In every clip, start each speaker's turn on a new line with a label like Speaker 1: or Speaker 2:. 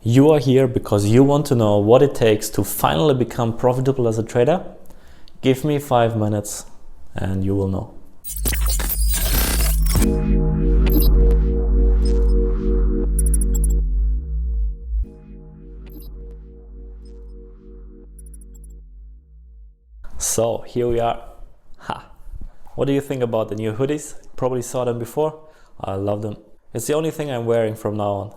Speaker 1: You are here because you want to know what it takes to finally become profitable as a trader? Give me 5 minutes and you will know. So here we are. What do you think about the new hoodies? Probably saw them before. I love them. It's the only thing I'm wearing from now on.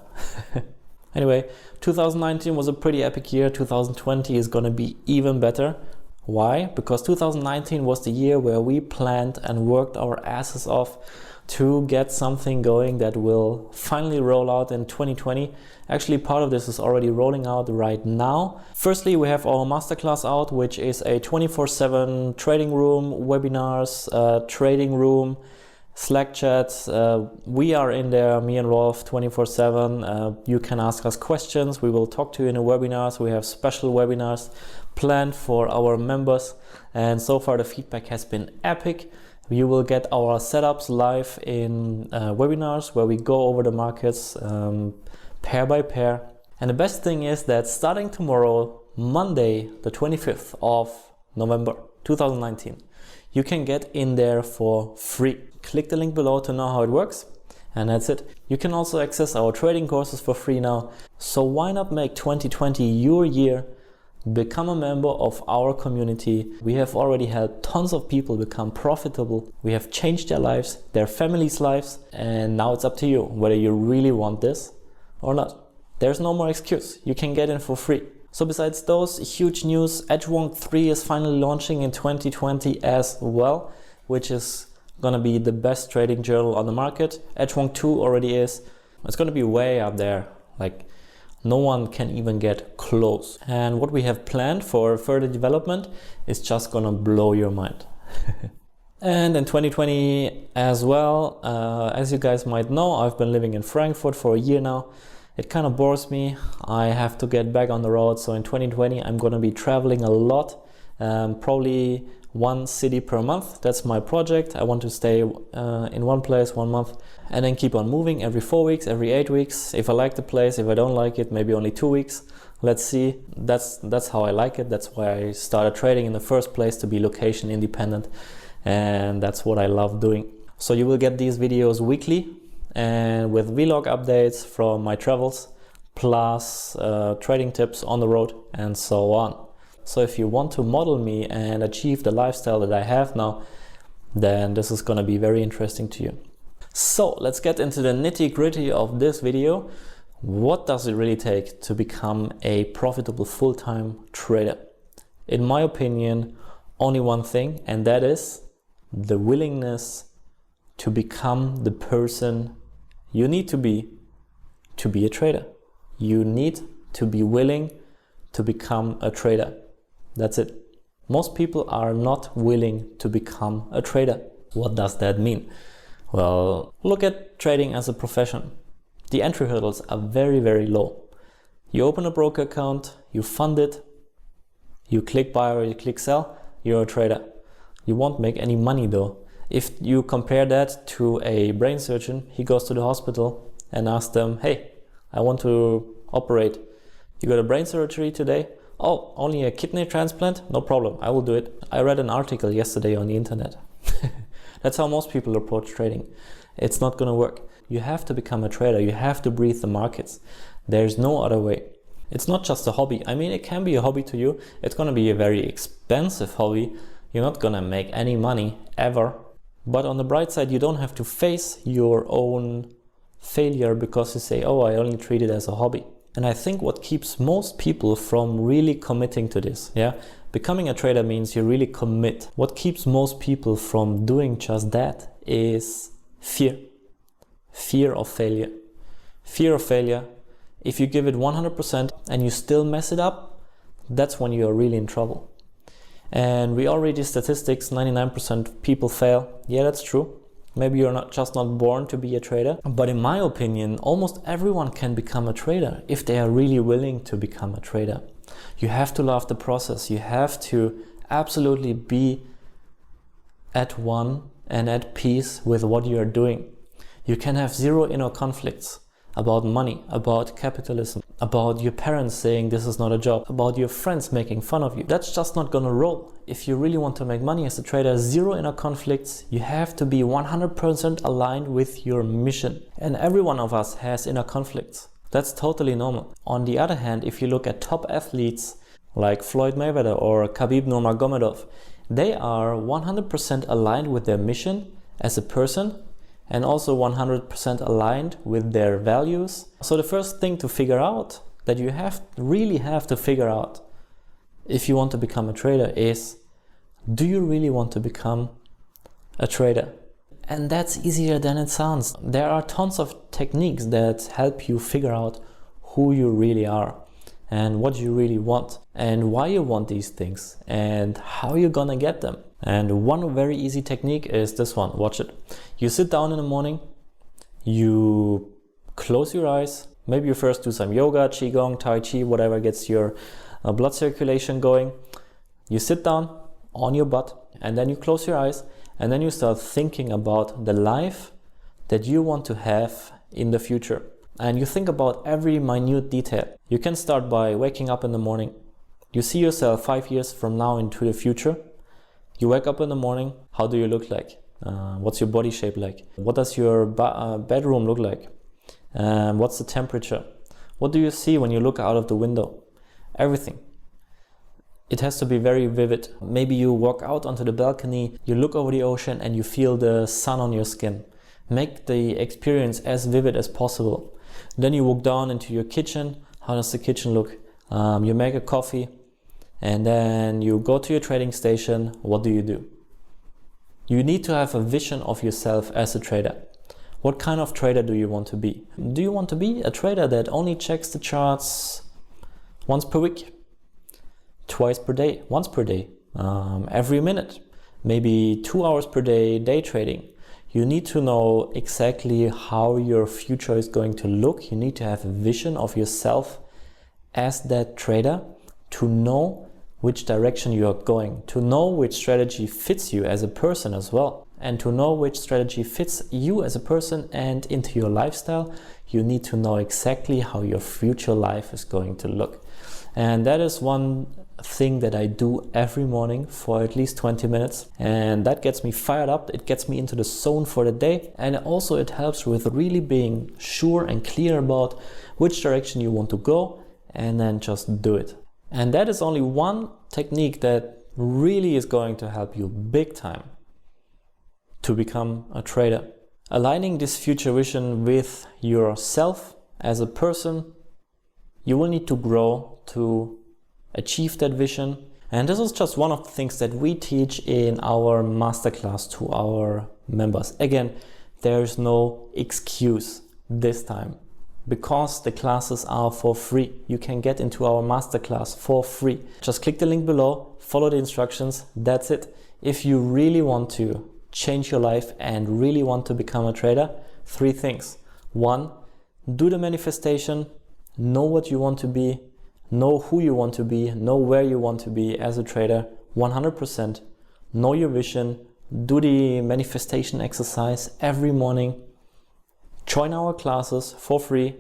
Speaker 1: Anyway, 2019 was a pretty epic year. 2020 is gonna be even better. Why? Because 2019 was the year where we planned and worked our asses off to get something going that will finally roll out in 2020. Actually, part of this is already rolling out right now. Firstly, we have our Masterclass out, which is a 24/7 trading room, webinars, trading room, Slack chats. We are in there, me and Rolf, 24/7. You can ask us questions. We will talk to you in the webinars. We have special webinars planned for our members. And so far the feedback has been epic. You will get our setups live in webinars where we go over the markets pair by pair. And the best thing is that starting tomorrow, Monday, the 25th of November 2019, you can get in there for free. Click the link below to know how it works, and that's it. You can also access our trading courses for free now. So why not make 2020 your year? Become a member of our community. We have already helped tons of people become profitable. We have changed their lives, their families' lives, and now it's up to you whether you really want this or not. There's no more excuse. You can get in for free. So besides those huge news, Edgewonk 3 is finally launching in 2020 as well, which is gonna be the best trading journal on the market. Edgewonk 2 already is. It's gonna be way up there. Like, no one can even get close. And what we have planned for further development is just gonna blow your mind. And in 2020 as well, as you guys might know, I've been living in Frankfurt for a year now. It kind of bores me. I have to get back on the road. So in 2020, I'm gonna be traveling a lot, probably one city per month. That's my project. I want to stay in one place 1 month and then keep on moving every 4 weeks, every 8 weeks. If I like the place, if I don't like it, maybe only 2 weeks. Let's see. That's how I like it. That's why I started trading in the first place, to be location independent. And that's what I love doing. So you will get these videos weekly and with vlog updates from my travels, plus trading tips on the road and so on. So if you want to model me and achieve the lifestyle that I have now, then this is gonna be very interesting to you. So let's get into the nitty-gritty of this video. What does it really take to become a profitable full-time trader? In my opinion, only one thing, and that is the willingness to become the person you need to be a trader. You need to be willing to become a trader. That's it. Most people are not willing to become a trader. What does that mean? Well, look at trading as a profession. The entry hurdles are very, very low. You open a broker account, you fund it, you click buy or you click sell, you're a trader. You won't make any money though. If you compare that to a brain surgeon, he goes to the hospital and asks them, hey, I want to operate. You got a brain surgery today? Oh, only a kidney transplant? No problem, I will do it. I read an article yesterday on the internet. That's how most people approach trading. It's not gonna work. You have to become a trader. You have to breathe the markets. There's no other way. It's not just a hobby. I mean, it can be a hobby to you. It's gonna be a very expensive hobby. You're not gonna make any money ever. But on the bright side, you don't have to face your own failure because you say, oh, I only treat it as a hobby. And I think what keeps most people from really committing to this, becoming a trader means you really commit. What keeps most people from doing just that is fear. Fear of failure. Fear of failure. If you give it 100% and you still mess it up, that's when you're really in trouble. And we all read these statistics, 99% of people fail. Yeah, that's true. Maybe you're not born to be a trader. But in my opinion, almost everyone can become a trader if they are really willing to become a trader. You have to love the process. You have to absolutely be at one and at peace with what you are doing. You can have zero inner conflicts. about money, about capitalism, about your parents saying this is not a job, about your friends making fun of you. That's just not gonna roll. If you really want to make money as a trader, zero inner conflicts, you have to be 100% aligned with your mission. And every one of us has inner conflicts. That's totally normal. On the other hand, if you look at top athletes like Floyd Mayweather or Khabib Nurmagomedov, they are 100% aligned with their mission as a person and also 100% aligned with their values. So the first thing to figure out that you really have to figure out if you want to become a trader is, do you really want to become a trader? And that's easier than it sounds. There are tons of techniques that help you figure out who you really are and what you really want and why you want these things and how you're gonna get them. And one very easy technique is this one. Watch it. You sit down in the morning, you close your eyes, maybe you first do some yoga, qigong, tai chi, whatever gets your blood circulation going. You sit down on your butt and then you close your eyes and then you start thinking about the life that you want to have in the future. And you think about every minute detail. You can start by waking up in the morning. You see yourself 5 years from now into the future. You wake up in the morning, how do you look like? What's your body shape like? What does your bedroom look like? What's the temperature? What do you see when you look out of the window? Everything. It has to be very vivid. Maybe you walk out onto the balcony, you look over the ocean and you feel the sun on your skin. Make the experience as vivid as possible. Then you walk down into your kitchen. How does the kitchen look? You make a coffee. And then you go to your trading station. What do? You need to have a vision of yourself as a trader. What kind of trader do you want to be? Do you want to be a trader that only checks the charts once per week, twice per day, once per day, every minute, maybe 2 hours per day, day trading? You need to know exactly how your future is going to look. You need to have a vision of yourself as that trader to know which direction you are going, to know which strategy fits you as a person as well, and to know which strategy fits you as a person and into your lifestyle. You need to know exactly how your future life is going to look. And that is one thing that I do every morning for at least 20 minutes. And that gets me fired up. It gets me into the zone for the day. And also it helps with really being sure and clear about which direction you want to go and then just do it. And that is only one technique that really is going to help you big time to become a trader. Aligning this future vision with yourself as a person, you will need to grow to achieve that vision. And this is just one of the things that we teach in our masterclass to our members. Again, there is no excuse this time, because the classes are for free. You can get into our masterclass for free. Just click the link below, follow the instructions, that's it. If you really want to change your life and really want to become a trader, 3 things. 1, do the manifestation, know what you want to be, know who you want to be, know where you want to be as a trader, 100%. Know your vision, do the manifestation exercise every morning. Join our classes for free.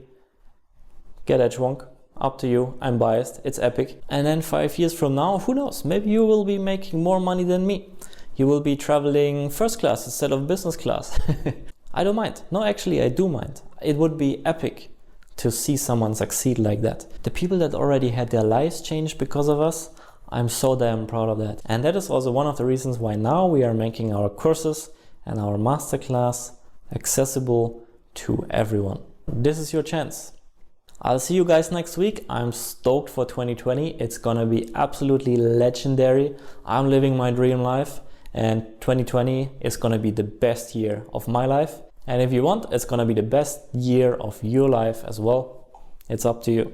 Speaker 1: Get edgewonk, up to you. I'm biased, it's epic. And then 5 years from now, who knows? Maybe you will be making more money than me. You will be traveling first class instead of business class. I don't mind. No, actually I do mind. It would be epic to see someone succeed like that. The people that already had their lives changed because of us, I'm so damn proud of that. And that is also one of the reasons why now we are making our courses and our masterclass accessible to everyone. This is your chance. I'll see you guys next week. I'm stoked for 2020. It's gonna be absolutely legendary. I'm living my dream life, and 2020 is gonna be the best year of my life. And if you want, it's gonna be the best year of your life as well. It's up to you.